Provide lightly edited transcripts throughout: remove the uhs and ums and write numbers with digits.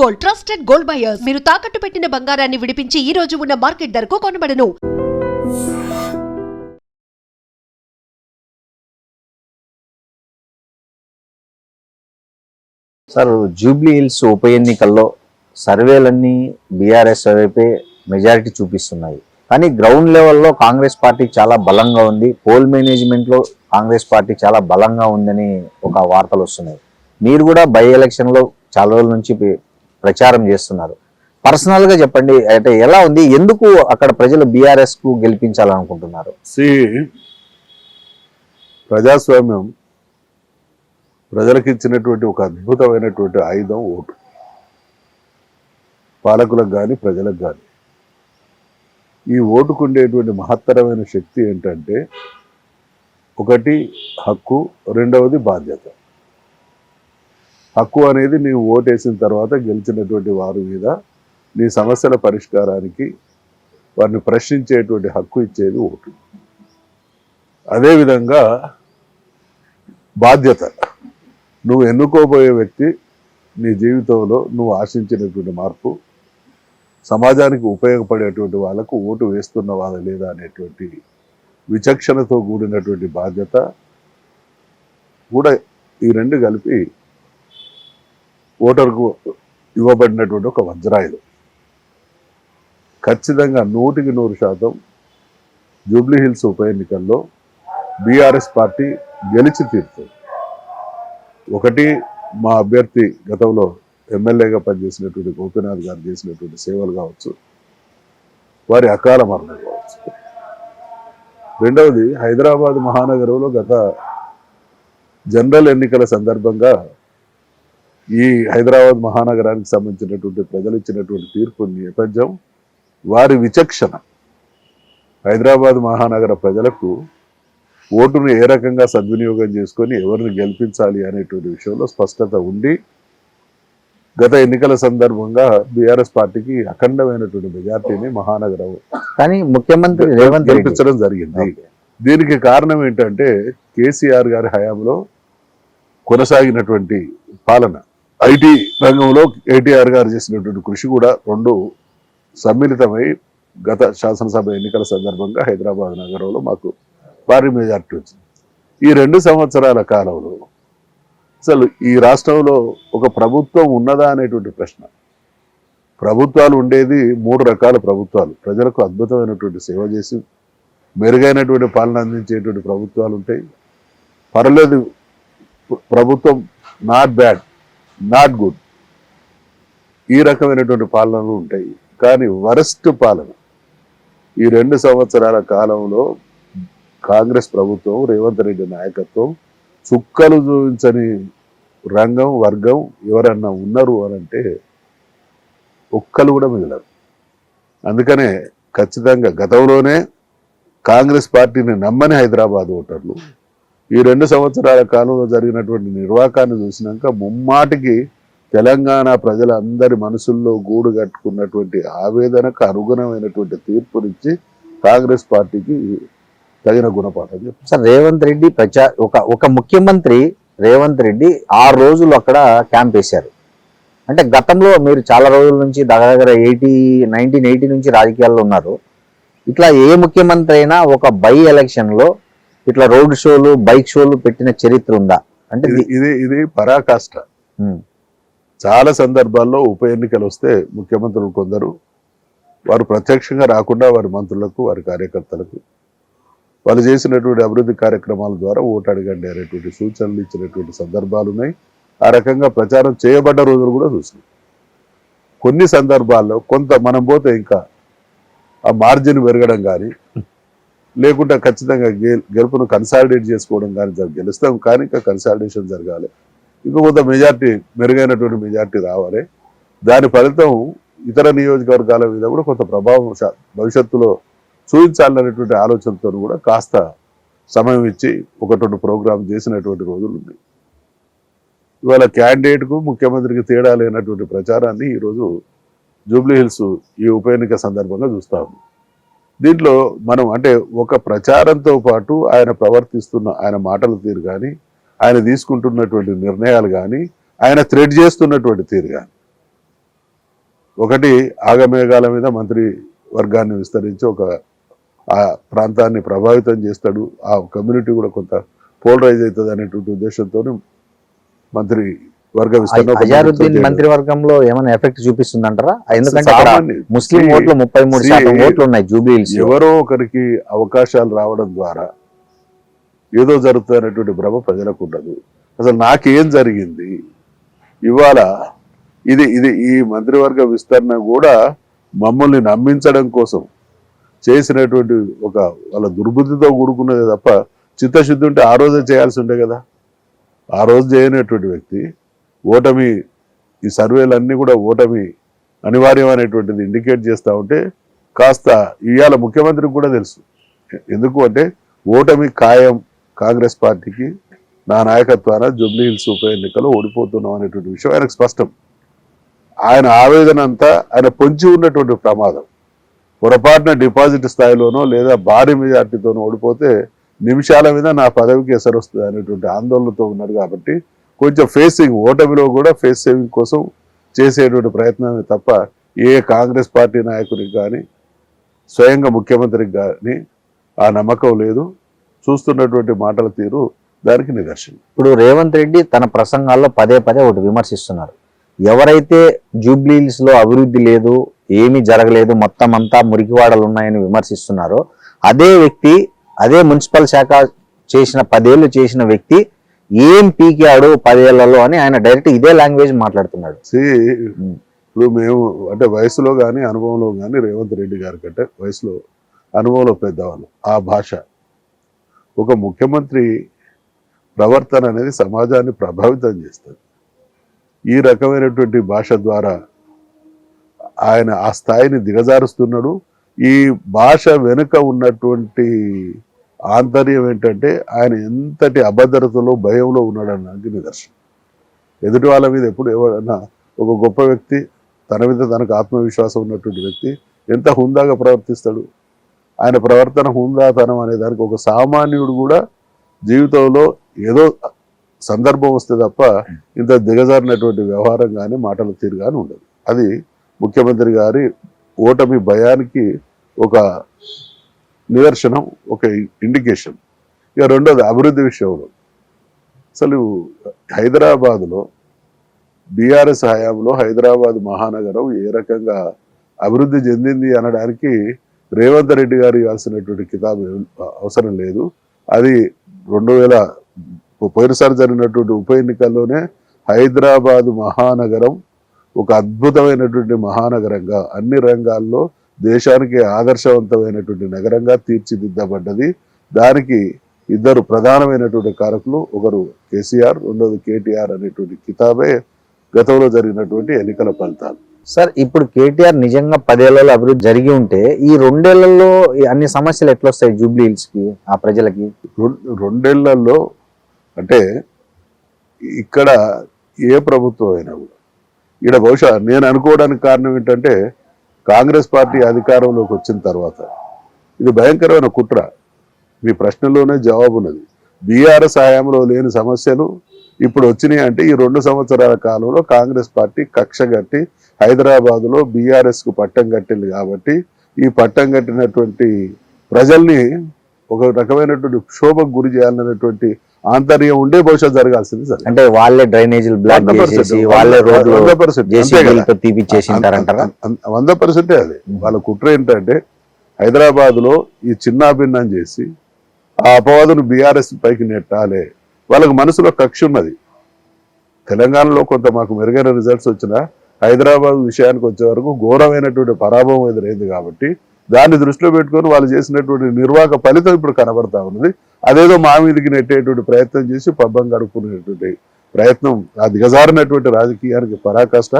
Gold, trusted gold buyers. మీరు తాకట్టు పెట్టిన బంగారాన్ని విడిపించి ఈ రోజు ఉన్న మార్కెట్ ధరకు కొనబడను. సార్, జూబ్లీ హిల్స్ ఉప ఎన్నికల్లో సర్వేలన్నీ బీఆర్ఎస్ వైపే మెజారిటీ చూపిస్తున్నాయి. కానీ గ్రౌండ్ లెవెల్లో కాంగ్రెస్ పార్టీ చాలా బలంగా ఉంది, పోల్ మేనేజ్మెంట్లో కాంగ్రెస్ పార్టీ చాలా బలంగా ఉందని ఒక వార్తలు వస్తున్నాయి. మీరు కూడా బై ఎలక్షన్లో చాలా రోజుల నుంచి ప్రచారం చేస్తున్నారు. పర్సనల్గా చెప్పండి, అంటే ఎలా ఉంది, ఎందుకు అక్కడ ప్రజలు బీఆర్ఎస్కు గెలిపించాలనుకుంటున్నారు? ప్రజాస్వామ్యం ప్రజలకు ఇచ్చినటువంటి ఒక అద్భుతమైనటువంటి ఆయుధం ఓటు. పాలకులకు కానీ ప్రజలకు కానీ ఈ ఓటుకు ఉండేటువంటి మహత్తరమైన శక్తి ఏంటంటే, ఒకటి హక్కు, రెండవది బాధ్యత. హక్కు అనేది నీవు ఓటేసిన తర్వాత గెలిచినటువంటి వారి మీద నీ సమస్యల పరిష్కారానికి వారిని ప్రశ్నించేటువంటి హక్కు ఇచ్చేది ఓటు. అదేవిధంగా బాధ్యత, నువ్వు ఎన్నుకోబోయే వ్యక్తి నీ జీవితంలో నువ్వు ఆశించినటువంటి మార్పు, సమాజానికి ఉపయోగపడేటువంటి వాళ్ళకు ఓటు వేస్తున్నవా లేదా అనేటువంటి విచక్షణతో కూడినటువంటి బాధ్యత కూడా, ఈ రెండు కలిపి ఓటర్కు ఇవ్వబడినటువంటి ఒక వజ్రాయుధం. ఖచ్చితంగా 100% జూబ్లీ హిల్స్ ఉప ఎన్నికల్లో బీఆర్ఎస్ పార్టీ గెలిచి తీరుతుంది. ఒకటి, మా అభ్యర్థి గతంలో ఎమ్మెల్యేగా పనిచేసినటువంటి గోపీనాథ్ గారు చేసినటువంటి సేవలు కావచ్చు, వారి అకాల మరణం కావచ్చు. రెండవది, హైదరాబాద్ మహానగరంలో గత జనరల్ ఎన్నికల సందర్భంగా ఈ హైదరాబాద్ మహానగరానికి సంబంధించినటువంటి ప్రజలు ఇచ్చినటువంటి తీర్పు నేపథ్యం, వారి విచక్షణ, హైదరాబాద్ మహానగర ప్రజలకు ఓటును ఏ రకంగా సద్వినియోగం చేసుకొని ఎవరిని గెలిపించాలి అనేటువంటి విషయంలో స్పష్టత ఉండి, గత ఎన్నికల సందర్భంగా బీఆర్ఎస్ పార్టీకి అఖండమైనటువంటి మెజార్టీని మహానగరం కానీ ముఖ్యమంత్రి రేవంత్ గెలిపించడం జరిగింది. దీనికి కారణం ఏంటంటే, కేసీఆర్ గారి హయాంలో కొనసాగినటువంటి పాలన, ఐటీ రంగంలో కేటీఆర్ గారు చేసినటువంటి కృషి కూడా రెండు సమ్మిళితమై గత శాసనసభ ఎన్నికల సందర్భంగా హైదరాబాద్ నగరంలో మాకు భారీ మెజార్టీ వచ్చింది. ఈ 2 సంవత్సరాల కాలంలో అసలు ఈ రాష్ట్రంలో ఒక ప్రభుత్వం ఉన్నదా అనేటువంటి ప్రశ్న. ప్రభుత్వాలు ఉండేది 3 రకాల ప్రభుత్వాలు. ప్రజలకు అద్భుతమైనటువంటి సేవ చేసి మెరుగైనటువంటి పాలన అందించేటువంటి ప్రభుత్వాలు ఉంటాయి. పర్లేదు ప్రభుత్వం, నాట్ బ్యాడ్, నాట్ గుడ్, ఈ రకమైనటువంటి పాలనలు ఉంటాయి. కానీ వరస్ట్ పాలన ఈ 2 సంవత్సరాల కాలంలో కాంగ్రెస్ ప్రభుత్వం, రేవంత్ రెడ్డి నాయకత్వం, చుక్కలు చూపించని రంగం వర్గం ఎవరన్నా ఉన్నారు అనంటే ఒక్కరు కూడా మిగలరు. అందుకనే ఖచ్చితంగా గతంలోనే కాంగ్రెస్ పార్టీని నమ్మని హైదరాబాద్ ఓటర్లు ఈ 2 సంవత్సరాల కాలంలో జరిగినటువంటి నిర్వాకాన్ని చూసినాక ముమ్మాటికి తెలంగాణ ప్రజలందరి మనసుల్లో గూడు కట్టుకున్నటువంటి ఆవేదనకు అనుగుణమైనటువంటి తీర్పునిచ్చి కాంగ్రెస్ పార్టీకి తగిన గుణపాఠం చెప్పారు. సార్, రేవంత్ రెడ్డి ఒక ముఖ్యమంత్రి రేవంత్ రెడ్డి 6 రోజులు అక్కడ క్యాంప్ వేశారు. అంటే గతంలో మీరు చాలా రోజుల నుంచి దగ్గర 1980 నుంచి రాజకీయాల్లో ఉన్నారు. ఇట్లా ఏ ముఖ్యమంత్రి అయినా ఒక బై ఎలక్షన్లో ఇట్లా రోడ్ షోలు, బైక్ షోలు పెట్టిన చరిత్ర ఉందా? అంటే ఇది పరాకాష్ట. చాలా సందర్భాల్లో ఉప ఎన్నికలు వస్తే ముఖ్యమంత్రులు కొందరు వారు ప్రత్యక్షంగా రాకుండా వారి మంత్రులకు, వారి కార్యకర్తలకు వాళ్ళు చేసినటువంటి అభివృద్ధి కార్యక్రమాల ద్వారా ఓటు అడగండి అనేటువంటి సూచనలు ఇచ్చినటువంటి సందర్భాలు ఉన్నాయి. ఆ రకంగా ప్రచారం చేయబడ్డ రోజులు కూడా చూసినాం. కొన్ని సందర్భాల్లో కొంత మనం పోతే ఇంకా ఆ మార్జిన్ పెరగడం కానీ, లేకుంటే ఖచ్చితంగా గెలుపును కన్సాలిడేట్ చేసుకోవడం కానీ గెలుస్తాం, కానీ ఇంకా కన్సాలిడేషన్ జరగాలి, ఇంకా కొంత మెజార్టీ, మెరుగైనటువంటి మెజార్టీ రావాలి. దాని ఫలితం ఇతర నియోజకవర్గాల మీద కూడా కొంత ప్రభావం భవిష్యత్తులో చూపించాలనేటువంటి ఆలోచనతో కూడా కాస్త సమయం ఇచ్చి 1-2 ప్రోగ్రాం చేసినటువంటి రోజులు ఉన్నాయి. ఇవాళ క్యాండిడేట్కు ముఖ్యమంత్రికి తేడా లేనటువంటి ప్రచారాన్ని ఈరోజు జూబ్లీ హిల్స్ ఈ ఉప ఎన్నిక సందర్భంగా చూస్తాము. దీంట్లో మనం అంటే ఒక ప్రచారంతో పాటు ఆయన ప్రవర్తిస్తున్న ఆయన మాటల తీరు కానీ, ఆయన తీసుకుంటున్నటువంటి నిర్ణయాలు కానీ, ఆయన థ్రెడ్ చేస్తున్నటువంటి తీరు కానీ, ఒకటి ఆగమేఘాల మీద మంత్రి వర్గాన్ని విస్తరించి ఆ ప్రాంతాన్ని ప్రభావితం చేస్తాడు, ఆ కమ్యూనిటీ కూడా కొంత పోలరైజ్ అవుతుంది అనేటువంటి ఉద్దేశంతో మంత్రి వర్గ విస్తరణ అజారుద్దీన్ మంత్రివర్గంలో ఏమైనా ఎఫెక్ట్ చూపిస్తుందంటారా? ఎందుకంటే అక్కడ సామాన్య ముస్లిం ఓట్లు 33% ఓట్లు ఉన్నాయి జూబ్లీ హిల్స్ లో. ఎవరో ఒకరికి అవకాశాలు రావడం ద్వారా ఏదో జరుగుతుంది అనేటువంటి భ్రమ ప్రజలకు ఉండదు. అసలు నాకేం జరిగింది ఇవాళ ఇది ఇది ఈ మంత్రివర్గ విస్తరణ కూడా మమ్మల్ని నమ్మించడం కోసం చేసినటువంటి వాళ్ళ దుర్బుద్ధితో కూడుకున్నదే తప్ప చిత్తశుద్ధి ఉంటే ఆ రోజే చేయాల్సి ఉండే కదా. ఆ రోజు చేయనటువంటి వ్యక్తి ఓటమి, ఈ సర్వేలన్నీ కూడా ఓటమి అనివార్యం అనేటువంటిది ఇండికేట్ చేస్తూ ఉంటే కాస్త ఇవాళ ముఖ్యమంత్రికి కూడా తెలుసు. ఎందుకు అంటే ఓటమి ఖాయం కాంగ్రెస్ పార్టీకి, నా నాయకత్వాన జూబ్లీ హిల్స్ ఉప ఎన్నికలో ఓడిపోతున్నాం అనేటువంటి విషయం ఆయనకు స్పష్టం. ఆయన ఆవేదన అంతా ఆయన పొంచి ఉన్నటువంటి ప్రమాదం, పొరపాటున డిపాజిట్ స్థాయిలోనో లేదా భారీ మెజార్టీతోనో ఓడిపోతే నిమిషాల మీద నా పదవికి ఎసరు వస్తుంది అనేటువంటి ఆందోళనతో ఉన్నారు. కాబట్టి కొంచెం ఫేసింగ్, ఓటమిలో కూడా ఫేస్ సేవింగ్ కోసం చేసేటువంటి ప్రయత్నమే తప్ప ఏ కాంగ్రెస్ పార్టీ నాయకుడికి కానీ స్వయంగా ముఖ్యమంత్రికి కానీ ఆ నమ్మకం లేదు. చూస్తున్నటువంటి మాటల తీరు దానికి నిదర్శనం. ఇప్పుడు రేవంత్ రెడ్డి తన ప్రసంగాల్లో పదే ఒకటి విమర్శిస్తున్నారు. ఎవరైతే జూబ్లీ హిల్స్ లో అభివృద్ధి లేదు, ఏమీ జరగలేదు, మొత్తం అంతా మురికివాడలు ఉన్నాయని విమర్శిస్తున్నారో అదే వ్యక్తి, అదే మున్సిపల్ శాఖ చేసిన 10 ఏళ్ళు చేసిన వ్యక్తి ఏం పీకాడు 10 ఏళ్లలో అని ఆయన డైరెక్ట్ ఇదే లాంగ్వేజ్ మాట్లాడుతున్నాడు. ఇప్పుడు మేము అంటే వయసులో కానీ అనుభవంలో కానీ రేవంత్ రెడ్డి గారి కంటే వయసులో అనుభవంలో పెద్దవాళ్ళు. ఆ భాష ఒక ముఖ్యమంత్రి ప్రవర్తన అనేది సమాజాన్ని ప్రభావితం చేస్తుంది. ఈ రకమైనటువంటి భాష ద్వారా ఆయన ఆ స్థాయిని దిగజారుస్తున్నాడు. ఈ భాష వెనుక ఉన్నటువంటి ఆంతర్యం ఏంటంటే ఆయన ఎంతటి అభద్రతలో, భయంలో ఉన్నాడన్నది నిదర్శనం. ఎదుటి వాళ్ళ మీద ఎప్పుడు ఎవరన్నా ఒక గొప్ప వ్యక్తి, తన మీద తనకు ఆత్మవిశ్వాసం ఉన్నటువంటి వ్యక్తి ఎంత హుందాగా ప్రవర్తిస్తాడు. ఆయన ప్రవర్తన హుందాతనం అనే దానికి ఒక సామాన్యుడు కూడా జీవితంలో ఏదో సందర్భం వస్తే తప్ప ఇంత దిగజారినటువంటి వ్యవహారం కానీ మాటల తీరు కానీ ఉండదు. అది ముఖ్యమంత్రి గారి ఓటమి భయానికి ఒక నిదర్శనం, ఒక ఇండికేషన్. ఇక రెండోది అభివృద్ధి విషయంలో, అసలు హైదరాబాదులో బీఆర్ఎస్ హయాంలో హైదరాబాద్ మహానగరం ఏ రకంగా అభివృద్ధి చెందింది అనడానికి రేవంత్ రెడ్డి గారు ఇవ్వాల్సినటువంటి కితాబు అవసరం లేదు. అది 2000 పోయినసారి జరిగినటువంటి ఉప ఎన్నికల్లోనే హైదరాబాదు మహానగరం ఒక అద్భుతమైనటువంటి మహానగరంగా, అన్ని రంగాల్లో దేశానికి ఆదర్శవంతమైనటువంటి నగరంగా తీర్చిదిద్దబడ్డది. దానికి ఇద్దరు ప్రధానమైనటువంటి కారకులు, ఒకరు కేసీఆర్, రెండోది కేటీఆర్ అనేటువంటి కితాబే గతంలో జరిగినటువంటి ఎన్నికల ఫలితాలు. సార్, ఇప్పుడు కేటీఆర్ నిజంగా 10 ఏళ్లలో అభివృద్ధి జరిగి ఉంటే ఈ 2 ఏళ్లలో అన్ని సమస్యలు ఎట్లా వస్తాయి జూబ్లీ హిల్స్ కి, ఆ ప్రజలకి? 2 ఏళ్లలో అంటే ఇక్కడ ఏ ప్రభుత్వం అయినా కూడా, ఇక్కడ బహుశా నేను అనుకోవడానికి కారణం ఏంటంటే కాంగ్రెస్ పార్టీ అధికారంలోకి వచ్చిన తర్వాత ఇది భయంకరమైన కుట్ర. మీ ప్రశ్నలోనే జవాబు ఉన్నది. బీఆర్ఎస్ హయాంలో లేని సమస్యలు ఇప్పుడు వచ్చినాయి అంటే ఈ 2 సంవత్సరాల కాలంలో కాంగ్రెస్ పార్టీ కక్ష కట్టి హైదరాబాదులో బీఆర్ఎస్కు పట్టం కట్టింది. కాబట్టి ఈ పట్టం కట్టినటువంటి ప్రజల్ని ఒక రకమైనటువంటి క్షోభకు గురి చేయాలనేటువంటి ఆంతర్యం ఉండే బహుశా జరగాల్సింది. అంటే వాళ్ళే డ్రైనేజీలు బ్లాక్ చేసేసి, వాళ్ళే రోడ్లు 100% అది వాళ్ళ కుట్ర. ఏంటంటే హైదరాబాద్ లో ఈ చిన్నాభిన్నం చేసి ఆ అపవాదును బీఆర్ఎస్ పైకి నెట్టాలి. వాళ్ళకి మనసులో కక్ష ఉన్నది. తెలంగాణలో కొంత మాకు మెరుగైన రిజల్ట్స్ వచ్చినా హైదరాబాద్ విషయానికి వచ్చే వరకు ఘోరమైనటువంటి పరాభవం ఎదురైంది. కాబట్టి దాన్ని దృష్టిలో పెట్టుకొని వాళ్ళు చేసినటువంటి నిర్వాహక ఫలితం ఇప్పుడు కనబడతా ఉన్నది. అదేదో మా మీదకి నెట్టేటువంటి ప్రయత్నం చేసి పబ్బం గడుపుకునేటువంటి ప్రయత్నం, ఆ దిగజారినటువంటి రాజకీయానికి పరాకాష్ట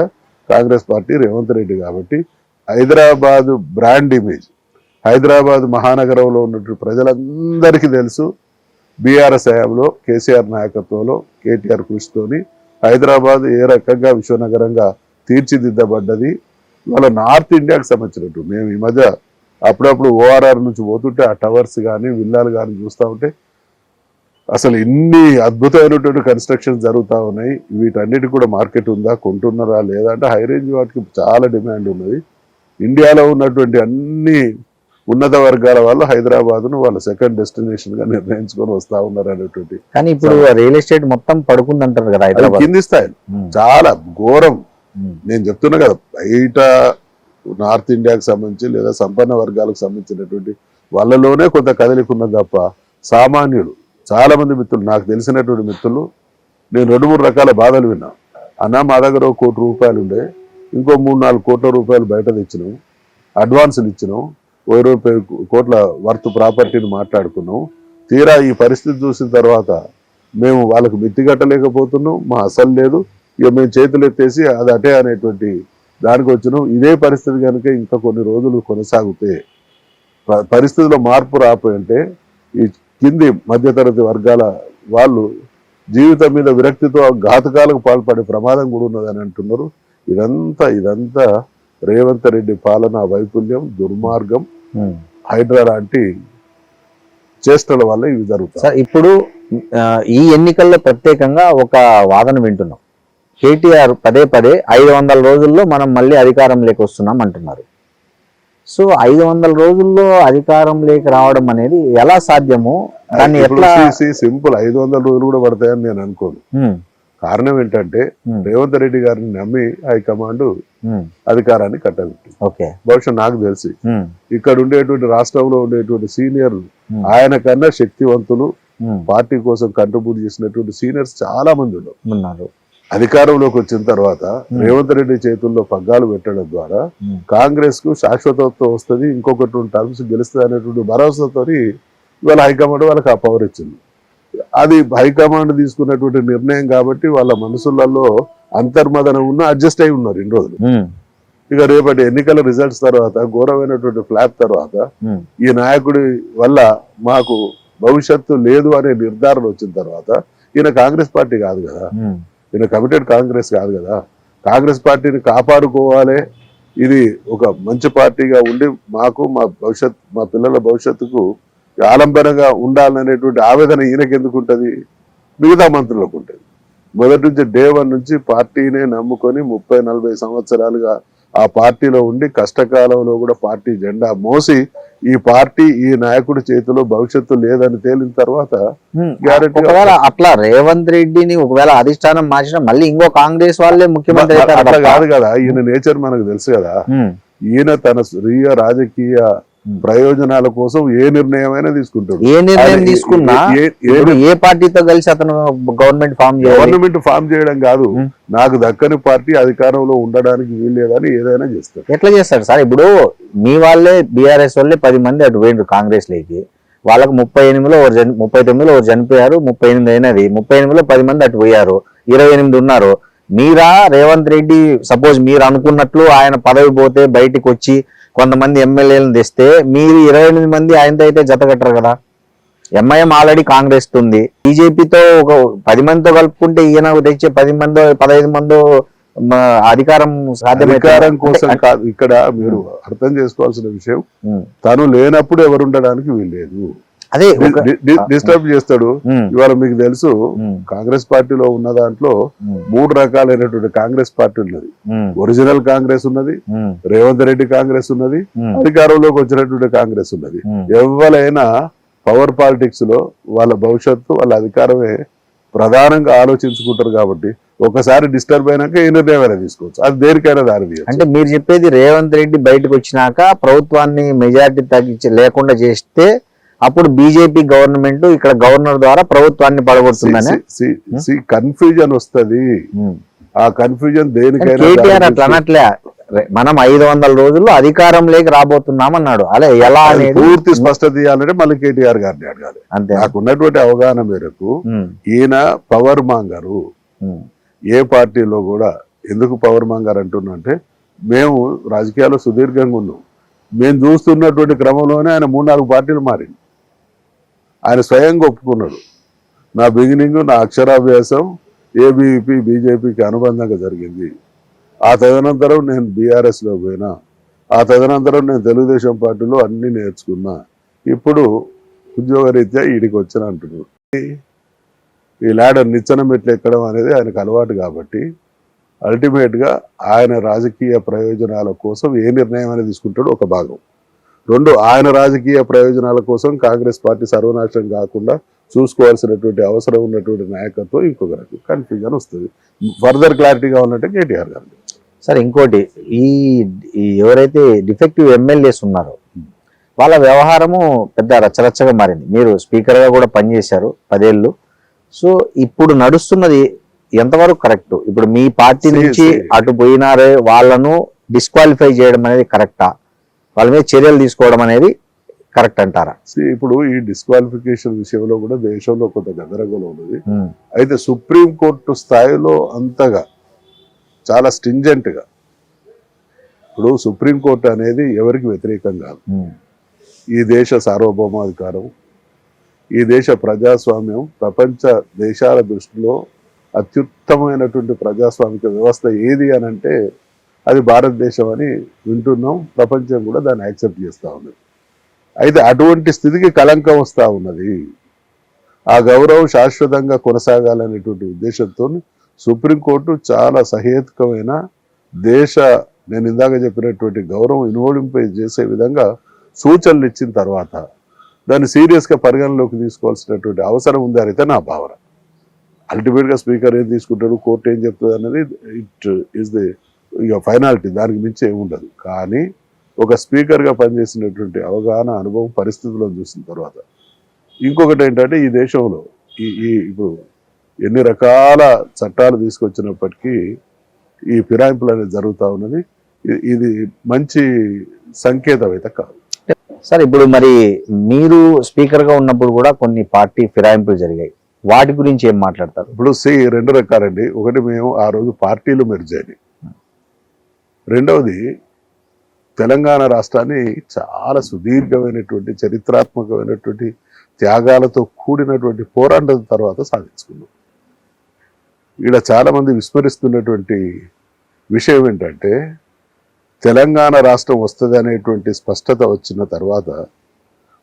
కాంగ్రెస్ పార్టీ, రేవంత్ రెడ్డి. కాబట్టి హైదరాబాద్ బ్రాండ్ ఇమేజ్, హైదరాబాద్ మహానగరంలో ఉన్నటువంటి ప్రజలందరికీ తెలుసు. బీఆర్ఎస్ హయాంలో కేసీఆర్ నాయకత్వంలో కేటీఆర్ కృషితోని హైదరాబాద్ ఏ రకంగా విశ్వనగరంగా తీర్చిదిద్దబడ్డది. వాళ్ళ నార్త్ ఇండియాకి సంబంధించినట్టు మేము ఈ మధ్య అప్పుడప్పుడు ఓఆర్ఆర్ నుంచి పోతుంటే ఆ టవర్స్ కానీ విల్లాలు కానీ చూస్తూ ఉంటే అసలు ఇన్ని అద్భుతమైనటువంటి కన్స్ట్రక్షన్ జరుగుతూ ఉన్నాయి. వీటన్నిటి కూడా మార్కెట్ ఉందా, కొంటున్నారా లేదా అంటే హై రేంజ్ వాటికి చాలా డిమాండ్ ఉన్నది. ఇండియాలో ఉన్నటువంటి అన్ని ఉన్నత వర్గాల వాళ్ళు హైదరాబాద్ను వాళ్ళ సెకండ్ డెస్టినేషన్ గా నిర్ణయించుకొని వస్తా ఉన్నారు అనేటువంటి. కానీ ఇప్పుడు రియల్ ఎస్టేట్ మొత్తం పడుకుందంటారు కదా అది హైదరాబాద్. కింది స్థాయిలో చాలా ఘోరం. నేను చెప్తున్నా కదా, బయట నార్త్ ఇండియాకి సంబంధించి లేదా సంపన్న వర్గాలకు సంబంధించినటువంటి వాళ్ళలోనే కొంత కదలికున్నది తప్ప సామాన్యులు చాలా మంది మిత్రులు, నాకు తెలిసినటువంటి మిత్రులు, నేను 2-3 రకాల బాధలు విన్నా. అన్న మా దగ్గర 1 కోటి రూపాయలు ఉండే, ఇంకో 3-4 కోట్ల రూపాయలు బయట తెచ్చినాం, అడ్వాన్సులు ఇచ్చినాం, 20 కోట్ల వర్త్ ప్రాపర్టీని మాట్లాడుకున్నాం. తీరా ఈ పరిస్థితి చూసిన తర్వాత మేము వాళ్ళకు మిత్తిగట్టలేకపోతున్నాం, మా అసలు లేదు, ఇక మేము చేతులు ఎత్తేసి అది అటే అనేటువంటి దానికి వచ్చినాం. ఇదే పరిస్థితి కనుక ఇంకా కొన్ని రోజులు కొనసాగితే, పరిస్థితిలో మార్పు రాపోయింటే ఈ కింది మధ్యతరగతి వర్గాల వాళ్ళు జీవితం మీద విరక్తితో ఘాతకాలకు పాల్పడే ప్రమాదం కూడా ఉన్నదని అంటున్నారు. ఇదంతా రేవంత్ రెడ్డి పాలన వైఫల్యం, దుర్మార్గం, హైడ్రా లాంటి చేష్టల వల్ల ఇవి జరుగుతాయి. సార్ ఇప్పుడు ఈ ఎన్నికల్లో ప్రత్యేకంగా ఒక వాదన వింటున్నాం. కేటీఆర్ పదే 500 రోజుల్లో మనం మళ్ళీ అధికారంలోకి వస్తున్నాం అంటున్నారు. సో 500 రోజుల్లో అధికారంలోకి రావడం అనేది ఎలా సాధ్యమో, దాన్ని ఎట్లా? సింపుల్, 500 రోజులు కూడా పడతాయని నేను అనుకోను. కారణం ఏంటంటే రేవంత్ రెడ్డి గారిని నమ్మి హైకమాండ్ అధికారాన్ని కట్టబెట్టింది. ఓకే, బహుశా నాకు తెలిసి ఇక్కడ ఉండేటువంటి రాష్ట్రంలో ఉండేటువంటి సీనియర్లు, ఆయన కన్నా శక్తివంతులు, పార్టీ కోసం కంట్రిబ్యూట్ చేసినటువంటి సీనియర్స్ చాలా మంది ఉన్నారు. అధికారంలోకి వచ్చిన తర్వాత రేవంత్ రెడ్డి చేతుల్లో పగ్గాలు పెట్టడం ద్వారా కాంగ్రెస్ కు శాశ్వతత్వం వస్తుంది, ఇంకొక 2 టర్మ్స్ గెలుస్తుంది అనేటువంటి భరోసాతో ఇవాళ హైకమాండ్ వాళ్ళకి ఆ పవర్ ఇచ్చింది. అది హైకమాండ్ తీసుకున్నటువంటి నిర్ణయం కాబట్టి వాళ్ళ మనసులలో అంతర్మదనం ఉన్న అడ్జస్ట్ అయి ఉన్నారు ఇన్ని రోజులు. ఇక రేపటి ఎన్నికల రిజల్ట్స్ తర్వాత, ఘోరమైనటువంటి ఫ్లాప్ తర్వాత, ఈ నాయకుడి వల్ల మాకు భవిష్యత్తు లేదు అనే నిర్ధారణ వచ్చిన తర్వాత, ఈయన కాంగ్రెస్ పార్టీ కాదు కదా, ఈయన కమిటెడ్ కాంగ్రెస్ కాదు కదా, కాంగ్రెస్ పార్టీని కాపాడుకోవాలి, ఇది ఒక మంచి పార్టీగా ఉండి మాకు మా పిల్లల భవిష్యత్తుకు ఆలంబనంగా ఉండాలనేటువంటి ఆవేదన ఈయనకి ఎందుకు ఉంటుంది, మిగతా మంత్రులకు ఉంటుంది. మొదటి నుంచి డే 1 నుంచి పార్టీనే నమ్ముకొని 30-40 సంవత్సరాలుగా ఆ పార్టీలో ఉండి కష్టకాలంలో కూడా పార్టీ జెండా మోసి ఈ పార్టీ ఈ నాయకుడి చేతిలో భవిష్యత్తు లేదని తేలిన తర్వాత ఒకవేళ అట్లా రేవంత్ రెడ్డిని ఒకవేళ అధిష్టానం మార్చిన మళ్ళీ ఇంకో కాంగ్రెస్ వాళ్ళే ముఖ్యమంత్రి అట్లా కాదు కదా. ఈయన నేచర్ మనకు తెలుసు కదా. ఈయన తన స్వీయ రాజకీయ ప్రయోజనాల కోసం ఏ నిర్ణయమైనా తీసుకుంటాడు. ఏ నిర్ణయం తీసుకున్నా ఏ పార్టీతో కలిసి అతను గవర్నమెంట్ ఫామ్ చేయడం కాదు, నాకు దక్కని పార్టీ అధికారంలో ఉండడానికి వీల్లేదని ఏదైనా చేస్తాడు. ఎట్లా చేస్తాడు సార్? ఇప్పుడు మీ వాళ్ళే బీఆర్ఎస్ వాళ్ళే 10 మంది అటు పోయిండ్రు కాంగ్రెస్ లేకి, వాళ్ళకు 38లో 39లో ఒకరు చనిపోయారు, 38 అయినది, 38లో 10 మంది అటు పోయారు, 28 ఉన్నారు. మీరా రేవంత్ రెడ్డి సపోజ్ మీరు అనుకున్నట్లు ఆయన పదవి పోతే బయటికి వచ్చి కొంతమంది ఎమ్మెల్యేలను తెస్తే మీరు 28 మంది ఆయనతో అయితే జత కట్టరు కదా. ఎంఐఎం ఆల్రెడీ కాంగ్రెస్ ఉంది, బీజేపీతో ఒక 10 మందితో కలుపుకుంటే ఈయన తెచ్చే 10 మందో 15 మందో అధికారం అధికారం కోసం కాదు. ఇక్కడ మీరు అర్థం చేసుకోవాల్సిన విషయం, తను లేనప్పుడు ఎవరు ఉండడానికి వీల్లేదు. అదే డిస్టర్బ్ చేస్తాడు. ఇవాళ మీకు తెలుసు కాంగ్రెస్ పార్టీలో ఉన్న దాంట్లో 3 రకాలైనటువంటి కాంగ్రెస్ పార్టీ ఉన్నది. ఒరిజినల్ కాంగ్రెస్ ఉన్నది, రేవంత్ రెడ్డి కాంగ్రెస్ ఉన్నది, అధికారంలోకి వచ్చినటువంటి కాంగ్రెస్ ఉన్నది. ఎవరైనా పవర్ పాలిటిక్స్ లో వాళ్ళ భవిష్యత్తు వాళ్ళ అధికారమే ప్రధానంగా ఆలోచించుకుంటారు కాబట్టి ఒకసారి డిస్టర్బ్ అయినాక ఏ నిర్ణయం తీసుకోవచ్చు, అది దేనికైనా దారి తీయచ్చు. అంటే మీరు చెప్పేది రేవంత్ రెడ్డి బయటకు వచ్చినాక ప్రభుత్వాన్ని మెజారిటీ తగ్గించి లేకుండా చేస్తే అప్పుడు బీజేపీ గవర్నమెంట్ ఇక్కడ గవర్నర్ ద్వారా ప్రభుత్వాన్ని పడగొడుతుందని కన్ఫ్యూజన్ వస్తుంది. ఆ కన్ఫ్యూజన్ దేనికైనా కేటీఆర్ అట్లా అనట్లే, మనం 500 రోజుల్లో అధికారంలోకి రాబోతున్నాం అన్నాడు. అలా ఎలా పూర్తి స్పష్టత ఇవ్వాలంటే మళ్ళీ కేటీఆర్ గారిని అడగాలి. అంతే. నాకున్నటువంటి అవగాహన మేరకు ఈయన పవర్ మాంగరు. ఏ పార్టీలో కూడా ఎందుకు పవర్ మాంగర్ అంటున్నా అంటే, మేము రాజకీయాల్లో సుదీర్ఘంగా ఉన్నాం, మేము చూస్తున్నటువంటి క్రమంలోనే ఆయన 3-4 పార్టీలు మారింది. ఆయన స్వయంగా ఒప్పుకున్నాడు, నా బిగినింగ్ నా అక్షరాభ్యాసం ఏబీవీపీ బీజేపీకి అనుబంధంగా జరిగింది, ఆ తదనంతరం నేను బీఆర్ఎస్లో పోయినా, ఆ తదనంతరం నేను తెలుగుదేశం పార్టీలో అన్ని నేర్చుకున్నా, ఇప్పుడు ఉద్యోగరీత్యా వీడికి వచ్చిన అంటున్నాడు. ఈ ల్యాడర్ నిచ్చెన మెట్లు ఎక్కడం అనేది ఆయనకు అలవాటు కాబట్టి అల్టిమేట్గా ఆయన రాజకీయ ప్రయోజనాల కోసం ఏ నిర్ణయం అనేది తీసుకుంటాడో ఒక భాగం. రెండు, ఆయన రాజకీయ ప్రయోజనాల కోసం కాంగ్రెస్ పార్టీ సర్వనాశనం కాకుండా చూసుకోవాల్సినటువంటి అవసరం ఉన్నటువంటి నాయకత్వం ఇంకొక రకం కన్ఫ్యూజన్ వస్తుంది. ఫర్దర్ క్లారిటీ కావాలంటే కేటీఆర్ గారు. సార్ ఇంకోటి, ఈ ఎవరైతే డిఫెక్టివ్ ఎమ్మెల్యేస్ ఉన్నారో వాళ్ళ వ్యవహారము పెద్ద రచ్చరచ్చగా మారింది. మీరు స్పీకర్గా కూడా పనిచేశారు 10 ఏళ్ళు. సో ఇప్పుడు నడుస్తున్నది ఎంతవరకు కరెక్ట్? ఇప్పుడు మీ పార్టీ నుంచి అటు పోయినారే వాళ్ళను డిస్క్వాలిఫై చేయడం అనేది కరెక్టా? వాళ్ళ మీద చర్యలు తీసుకోవడం అనేది కరెక్ట్ అంటారా? ఇప్పుడు ఈ డిస్క్వాలిఫికేషన్ విషయంలో కూడా దేశంలో కొంత గందరగోళం ఉన్నది. అయితే సుప్రీంకోర్టు స్థాయిలో అంతగా చాలా స్ట్రింజెంట్ గా, ఇప్పుడు సుప్రీంకోర్టు అనేది ఎవరికి వ్యతిరేకం కాదు. ఈ దేశ సార్వభౌమాధికారం, ఈ దేశ ప్రజాస్వామ్యం ప్రపంచ దేశాల దృష్టిలో అత్యుత్తమైనటువంటి ప్రజాస్వామిక వ్యవస్థ ఏది అని అంటే అది భారతదేశం అని వింటున్నాం. ప్రపంచం కూడా దాన్ని యాక్సెప్ట్ చేస్తూ ఉన్నది. అయితే అటువంటి స్థితికి కళంకం వస్తూ ఉన్నది. ఆ గౌరవం శాశ్వతంగా కొనసాగాలనేటువంటి ఉద్దేశంతో సుప్రీంకోర్టు చాలా సహేతుకమైన నేను ఇందాక చెప్పినటువంటి గౌరవం ఇన్వోలింపై చేసే విధంగా సూచనలు ఇచ్చిన తర్వాత దాన్ని సీరియస్గా పరిగణలోకి తీసుకోవాల్సినటువంటి అవసరం ఉంది అయితే నా భావన. అల్టిమేట్గా స్పీకర్ ఏం తీసుకుంటాడు, కోర్టు ఏం చెప్తుంది అనేది ఇట్ ఈస్ ది ఫైనాలిటీ, దానికి మించి ఏమి ఉండదు. కానీ ఒక స్పీకర్గా పనిచేసినటువంటి అవగాహన, అనుభవం, పరిస్థితులను చూసిన తర్వాత ఇంకొకటి ఏంటంటే ఈ దేశంలో ఇప్పుడు ఎన్ని రకాల చట్టాలు తీసుకొచ్చినప్పటికీ ఈ ఫిరాయింపులు అనేది జరుగుతూ ఉన్నది. ఇది మంచి సంకేతం అయితే కాదు. సార్ ఇప్పుడు మరి మీరు స్పీకర్గా ఉన్నప్పుడు కూడా కొన్ని పార్టీ ఫిరాయింపులు జరిగాయి, వాటి గురించి ఏం మాట్లాడతారు? ఇప్పుడు 2 రకాలండి. ఒకటి, మేము ఆ రోజు పార్టీలు మెర్జ్ అయినాయి. రెండవది, తెలంగాణ రాష్ట్రాన్ని చాలా సుదీర్ఘమైనటువంటి చరిత్రాత్మకమైనటువంటి త్యాగాలతో కూడినటువంటి పోరాటం తర్వాత సాధించుకున్నాం. ఇక్కడ చాలామంది విస్మరిస్తున్నటువంటి విషయం ఏంటంటే తెలంగాణ రాష్ట్రం వస్తుంది అనేటువంటి స్పష్టత వచ్చిన తర్వాత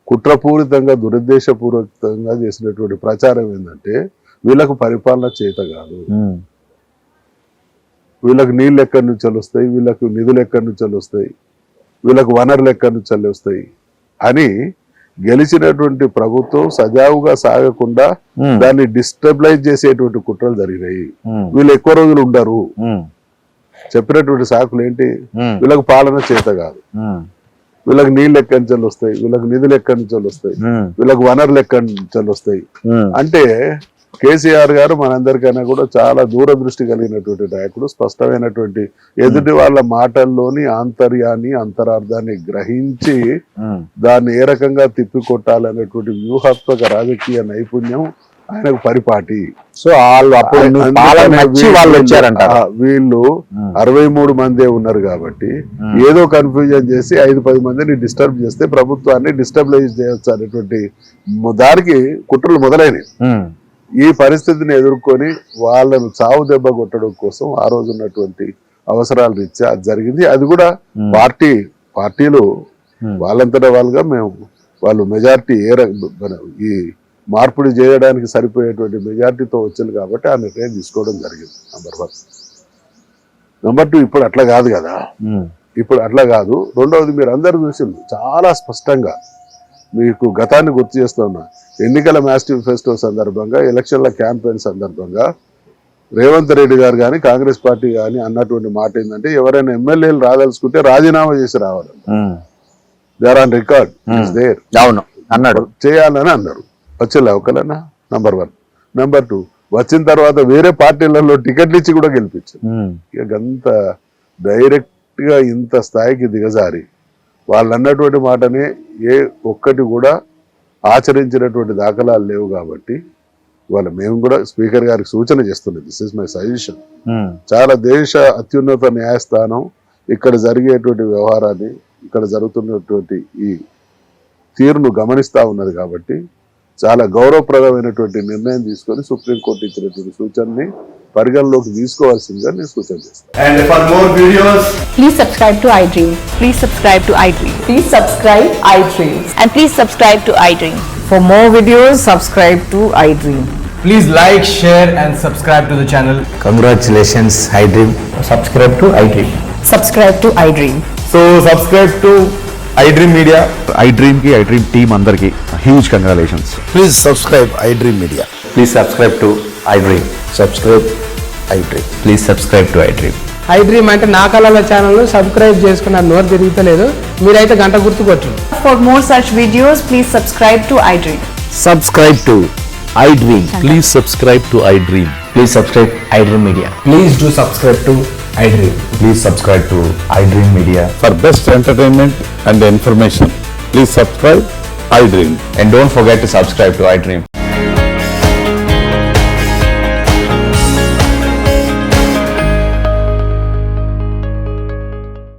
కుట్రపూరితంగా దురుద్దేశపూర్వకంగా చేసినటువంటి ప్రచారం ఏంటంటే వీళ్ళకు పరిపాలన చేత కాదు, వీళ్ళకు నీళ్ళు ఎక్కడి నుంచి వస్తాయి, వీళ్ళకు నిధులు ఎక్కడి నుంచి వస్తాయి, వీళ్ళకు వనరులు ఎక్కడి నుంచి వస్తాయి అని గెలిచినటువంటి ప్రభుత్వం సజావుగా సాగకుండా దాన్ని డిస్టెబిలైజ్ చేసేటువంటి కుట్రలు జరిగినాయి. వీళ్ళు ఎక్కువ రోజులు ఉండరు. చెప్పినటువంటి సాకులు ఏంటి? వీళ్ళకు పాలన చేత కాదు, వీళ్ళకి నీళ్ళు ఎక్కడి నుంచి వస్తాయి, వీళ్ళకి నిధులు ఎక్కడి నుంచి వస్తాయి, వీళ్ళకి వనరులు ఎక్కడి నుంచి వస్తాయి అంటే కేసీఆర్ గారు మనందరికైనా కూడా చాలా దూరదృష్టి కలిగినటువంటి నాయకుడు. స్పష్టమైనటువంటి ఎదుటి వాళ్ళ మాటల్లోని ఆంతర్యాన్ని, అంతరార్థాన్ని గ్రహించి దాన్ని ఏ రకంగా తిప్పికొట్టాలనేటువంటి వ్యూహాత్మక రాజకీయ నైపుణ్యం ఆయనకు పరిపాటి. సో వీళ్ళు 63 మందే ఉన్నారు కాబట్టి ఏదో కన్ఫ్యూజన్ చేసి 5-10 మందిని డిస్టర్బ్ చేస్తే ప్రభుత్వాన్ని డిస్టర్బలైజ్ చేయొచ్చు అనేటువంటి దానికి కుట్రలు మొదలైనవి. ఈ పరిస్థితిని ఎదుర్కొని వాళ్ళను చావు దెబ్బ కొట్టడం కోసం ఆ రోజు ఉన్నటువంటి అవసరాలు రీత్యా అది జరిగింది. అది కూడా పార్టీలు వాళ్ళంతటా వాళ్ళుగా వాళ్ళు మెజారిటీ ఈ మార్పిడి చేయడానికి సరిపోయేటువంటి మెజారిటీతో వచ్చింది కాబట్టి ఆ నిర్ణయం తీసుకోవడం జరిగింది. నంబర్ 1. నంబర్ 2, ఇప్పుడు అట్లా కాదు కదా. ఇప్పుడు అట్లా కాదు. రెండవది, మీరు అందరూ చూసింది చాలా స్పష్టంగా. మీకు గతాన్ని గుర్తు చేస్తున్నా. ఎన్నికల మేనిఫెస్టో సందర్భంగా, ఎలక్షన్ల క్యాంపెయిన్ సందర్భంగా రేవంత్ రెడ్డి గారు కానీ కాంగ్రెస్ పార్టీ కానీ అన్నటువంటి మాట ఏంటంటే ఎవరైనా ఎమ్మెల్యేలు రాదలుచుకుంటే రాజీనామా చేసి రావాలి. They are on record, there అవును అన్నాడు, చేయాలని అన్నారు. వచ్చేలా ఒకలన్నా. నంబర్ 1. నంబర్ 2, వచ్చిన తర్వాత వేరే పార్టీలలో టికెట్లు ఇచ్చి కూడా గెలిపించారు. ఇక అంత డైరెక్ట్ గా ఇంత స్థాయికి దిగజారి వాళ్ళు అన్నటువంటి మాటనే ఏ ఒక్కటి కూడా ఆచరించినటువంటి దాఖలాలు లేవు. కాబట్టి మేము కూడా స్పీకర్ గారికి సూచన చేస్తున్నాం. This is my suggestion. చాలా దేశ అత్యున్నత న్యాయస్థానం ఇక్కడ జరిగేటువంటి వ్యవహారాన్ని, ఇక్కడ జరుగుతున్నటువంటి ఈ తీరును గమనిస్తూ ఉన్నది. కాబట్టి చాలా గౌరవప్రదమైనటువంటి నిర్ణయం తీసుకొని సుప్రీంకోర్టు ఇచ్చినటువంటి సూచనని పరిగణలోకి తీసుకోవాల్సిందిగా నేను సూచన చేస్తాను. And for more videos, please subscribe to iDream. Please subscribe to iDream. Please subscribe iDream. And please subscribe to iDream. For more videos, subscribe to iDream. Please like, share and subscribe to the channel. Congratulations iDream. Subscribe to iDream. Subscribe to iDream. So subscribe to iDream Media. iDream కి iDream team అందరికి huge congratulations. Please subscribe iDream Media. Please subscribe to iDream. Subscribe iDream. Please subscribe to iDream. iDream అంటే నా కళల channel subscribe చేసుకున్న నోరు తిరుగుతలేదు, మీరైతే గంట గుర్తు కొట్టండి. For more such videos, please subscribe to iDream. Subscribe to iDream. Please subscribe to iDream. Please subscribe iDream Media. Please do subscribe to iDream. Please subscribe to iDream Media. For best entertainment and information, please subscribe iDream. And don't forget to subscribe to iDream.